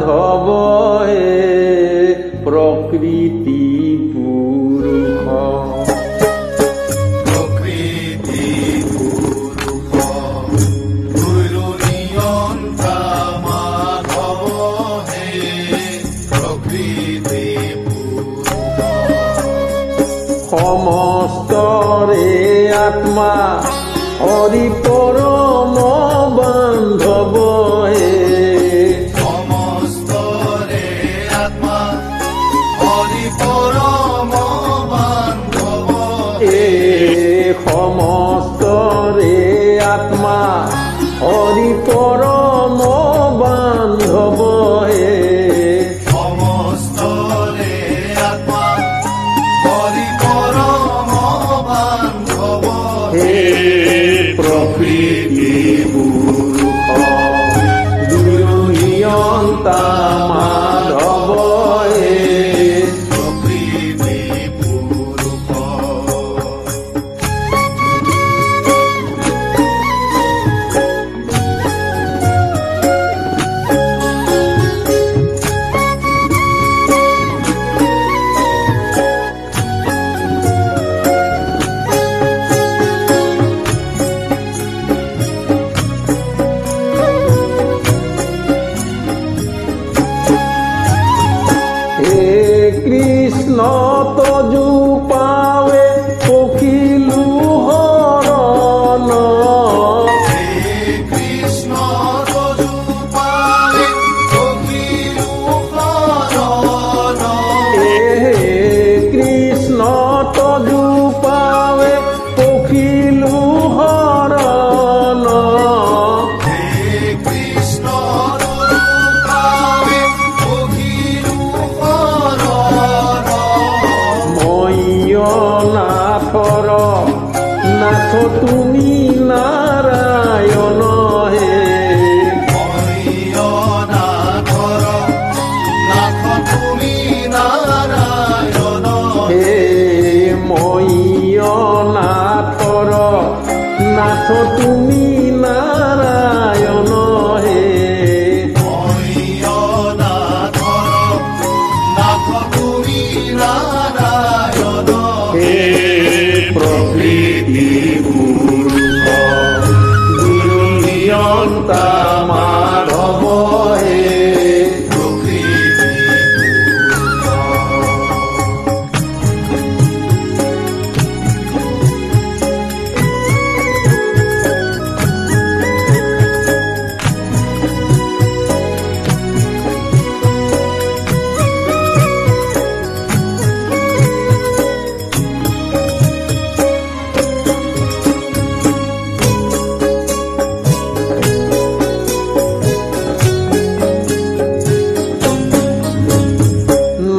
মাধৱ হে প্ৰকৃতি পুৰুষ সমস্তৰে আত্মা হৰি পৰম বান্ধৱ হে সমস্তৰে আত্মা হৰি পৰম বান্ধৱ হে সমস্তৰে আত্মা হৰি পৰম বান্ধৱ হে সমস্তৰে আত্মা হৰি পৰম বান্ধৱ হে প্ৰকৃতি পুৰুষ গুৰু নিয়ন্তা মাধৱ হে প্ৰকৃতি পুৰুষ হে কৃষ্ণ তজু পাৱে পখিলু হৰণ হে কৃষ্ণ তজু পাৱে পখিলু হৰণ হে কৃষ্ণ তজু পাৱে পখিলু হৰণ হে কৃষ্ণ তজু পাৱে পখিলু হৰণ ময়্য নাথৰ নাথ তুমি নাৰায়ণ হে ময়্যনাথৰ নাথ তুমি নাৰায়ণ হে ময়্য নাথৰ নাথ তুমি নাৰায়ণ হে ময়্যনাথৰ নাথ তুমি নাৰায়ণ হে প্ৰকৃতি পুৰুষ গুৰু নিয়ন্তা মাধৱ হে প্ৰকৃতি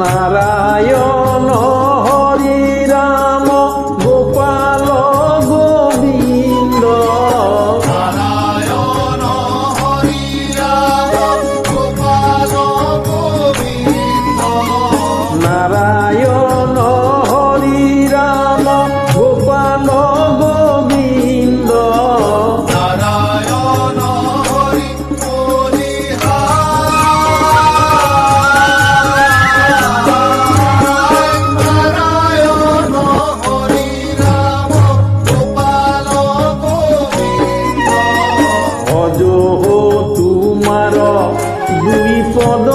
নাৰায়ণ হৰি ৰাম গোপাল গোবিন্দ নাৰায়ণ হৰি ৰাম গোপাল গোবিন্দ নাৰায়ণ হৰি ৰাম গোপাল গোবিন্দ নাৰায়ণ হৰি হৰি নাৰায়ণ হৰি ৰাম গোপাল গোবিন্দ অজহ তোমাৰ দুই পদ